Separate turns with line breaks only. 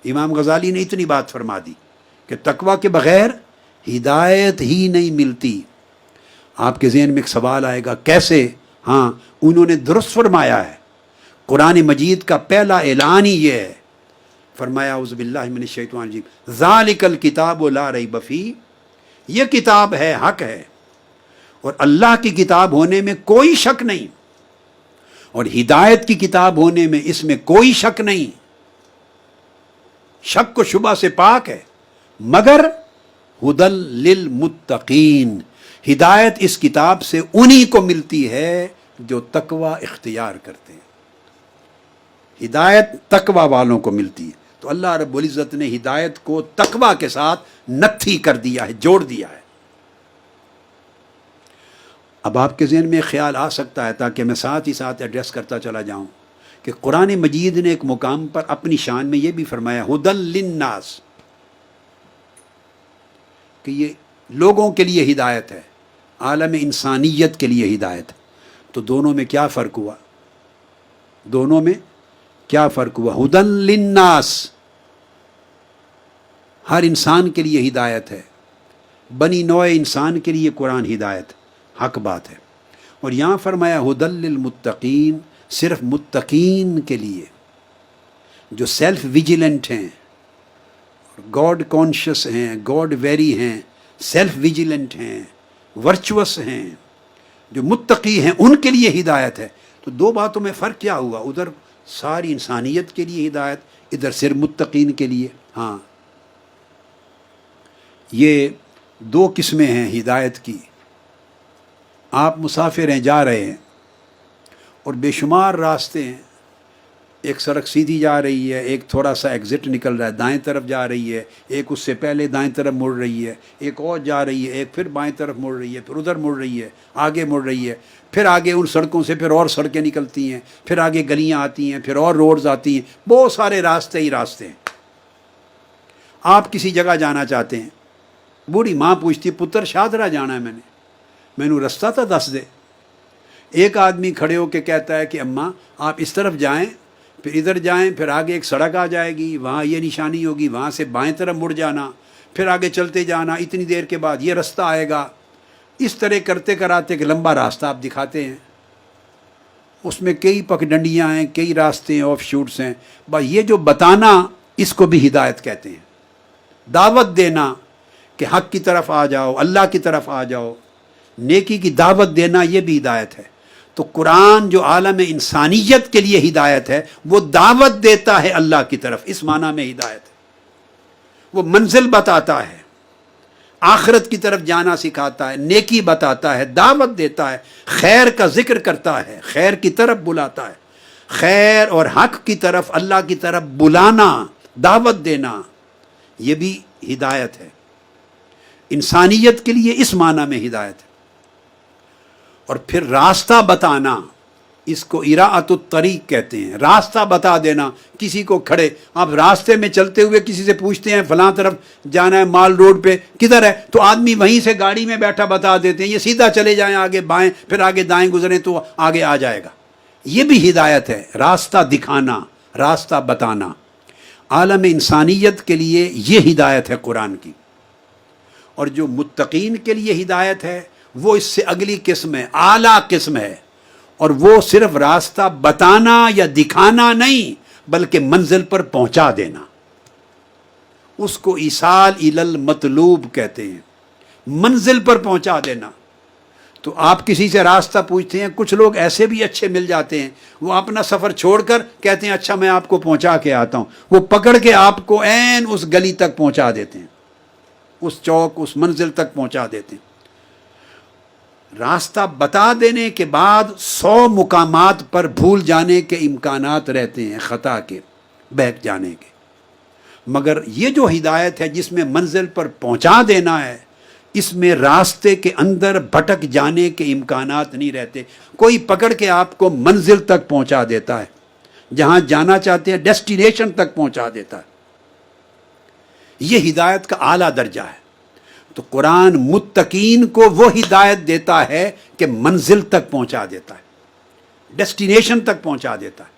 امام غزالی نے اتنی بات فرما دی کہ تقوی کے بغیر ہدایت ہی نہیں ملتی۔ آپ کے ذہن میں ایک سوال آئے گا کیسے؟ ہاں، انہوں نے درست فرمایا ہے۔ قرآن مجید کا پہلا اعلان ہی یہ ہے، فرمایا اعوذ باللہ من الشیطان الرجیم ذالک الکتاب لا ریب فیہ، یہ کتاب ہے، حق ہے، اور اللہ کی کتاب ہونے میں کوئی شک نہیں، اور ہدایت کی کتاب ہونے میں اس میں کوئی شک نہیں، شک و شبہ سے پاک ہے، مگر ہدی للمتقین، ہدایت اس کتاب سے انہی کو ملتی ہے جو تقوی اختیار کرتے ہیں، ہدایت تقوی والوں کو ملتی ہے۔ تو اللہ رب العزت نے ہدایت کو تقوی کے ساتھ نتھی کر دیا ہے، جوڑ دیا ہے۔ اب آپ کے ذہن میں ایک خیال آ سکتا ہے، تاکہ میں ساتھ ہی ساتھ ایڈریس کرتا چلا جاؤں، کہ قرآن مجید نے ایک مقام پر اپنی شان میں یہ بھی فرمایا ہدی للناس، کہ یہ لوگوں کے لیے ہدایت ہے، عالم انسانیت کے لیے ہدایت ہے۔ تو دونوں میں کیا فرق ہوا؟ دونوں میں کیا فرق ہوا؟ ہدی للناس، ہر انسان کے لیے ہدایت ہے، بنی نوع انسان کے لیے قرآن ہدایت، حق بات ہے۔ اور یہاں فرمایا ہدی للمتقین، صرف متقین کے لیے، جو سیلف ویجیلنٹ ہیں، گاڈ کانشیس ہیں، گاڈ ویری ہیں، سیلف ویجیلنٹ ہیں، ورچوس ہیں، جو متقی ہیں، ان کے لیے ہدایت ہے۔ تو دو باتوں میں فرق کیا ہوا؟ ادھر ساری انسانیت کے لیے ہدایت، ادھر صرف متقین کے لیے۔ ہاں، یہ دو قسمیں ہیں ہدایت کی۔ آپ مسافر ہیں، جا رہے ہیں، اور بے شمار راستے ہیں، ایک سڑک سیدھی جا رہی ہے، ایک تھوڑا سا ایگزٹ نکل رہا ہے، دائیں طرف جا رہی ہے، ایک اس سے پہلے دائیں طرف مڑ رہی ہے، ایک اور جا رہی ہے، ایک پھر بائیں طرف مڑ رہی ہے، پھر ادھر مڑ رہی ہے، آگے مڑ رہی ہے، پھر آگے ان سڑکوں سے پھر اور سڑکیں نکلتی ہیں، پھر آگے گلیاں آتی ہیں، پھر اور روڈز آتی ہیں، بہت سارے راستے ہی راستے ہیں۔ آپ کسی جگہ جانا چاہتے ہیں، بوڑھی ماں پوچھتی پتر شاہدرہ جانا ہے، میں نے رستہ تو دس دے۔ ایک آدمی کھڑے ہو کے کہتا ہے کہ اماں آپ اس طرف جائیں، پھر ادھر جائیں، پھر آگے ایک سڑک آ جائے گی، وہاں یہ نشانی ہوگی، وہاں سے بائیں طرف مڑ جانا، پھر آگے چلتے جانا، اتنی دیر کے بعد یہ رستہ آئے گا۔ اس طرح کرتے کراتے ایک لمبا راستہ آپ دکھاتے ہیں، اس میں کئی پگڈنڈیاں ہیں، کئی راستے ہیں، آف شوٹس ہیں۔ بس یہ جو بتانا، اس کو بھی ہدایت کہتے ہیں، دعوت دینا کہ حق کی طرف آ جاؤ، اللہ کی طرف آ جاؤ، نیکی کی دعوت دینا، یہ بھی ہدایت ہے۔ تو قرآن جو عالم انسانیت کے لیے ہدایت ہے، وہ دعوت دیتا ہے اللہ کی طرف، اس معنی میں ہدایت ہے۔ وہ منزل بتاتا ہے، آخرت کی طرف جانا سکھاتا ہے، نیکی بتاتا ہے، دعوت دیتا ہے، خیر کا ذکر کرتا ہے، خیر کی طرف بلاتا ہے، خیر اور حق کی طرف، اللہ کی طرف بلانا، دعوت دینا، یہ بھی ہدایت ہے۔ انسانیت کے لیے اس معنی میں ہدایت ہے۔ اور پھر راستہ بتانا، اس کو اراءۃ الطریق کہتے ہیں، راستہ بتا دینا۔ کسی کو کھڑے آپ راستے میں چلتے ہوئے کسی سے پوچھتے ہیں فلاں طرف جانا ہے، مال روڈ پہ کدھر ہے، تو آدمی وہیں سے گاڑی میں بیٹھا بتا دیتے ہیں، یہ سیدھا چلے جائیں، آگے بائیں، پھر آگے دائیں گزریں تو آگے آ جائے گا۔ یہ بھی ہدایت ہے، راستہ دکھانا، راستہ بتانا۔ عالم انسانیت کے لیے یہ ہدایت ہے قرآن کی۔ اور جو متقین کے لیے ہدایت ہے، وہ اس سے اگلی قسم ہے، اعلیٰ قسم ہے، اور وہ صرف راستہ بتانا یا دکھانا نہیں، بلکہ منزل پر پہنچا دینا۔ اس کو ایصال الی المطلوب کہتے ہیں، منزل پر پہنچا دینا۔ تو آپ کسی سے راستہ پوچھتے ہیں، کچھ لوگ ایسے بھی اچھے مل جاتے ہیں، وہ اپنا سفر چھوڑ کر کہتے ہیں اچھا میں آپ کو پہنچا کے آتا ہوں، وہ پکڑ کے آپ کو عین اس گلی تک پہنچا دیتے ہیں، اس چوک، اس منزل تک پہنچا دیتے ہیں۔ راستہ بتا دینے کے بعد 100 مقامات پر بھول جانے کے امکانات رہتے ہیں، خطا کے، بہک جانے کے۔ مگر یہ جو ہدایت ہے جس میں منزل پر پہنچا دینا ہے، اس میں راستے کے اندر بھٹک جانے کے امکانات نہیں رہتے۔ کوئی پکڑ کے آپ کو منزل تک پہنچا دیتا ہے، جہاں جانا چاہتے ہیں ڈیسٹینیشن تک پہنچا دیتا ہے۔ یہ ہدایت کا اعلیٰ درجہ ہے۔ تو قرآن متقین کو وہ ہدایت دیتا ہے کہ منزل تک پہنچا دیتا ہے، ڈیسٹینیشن تک پہنچا دیتا ہے۔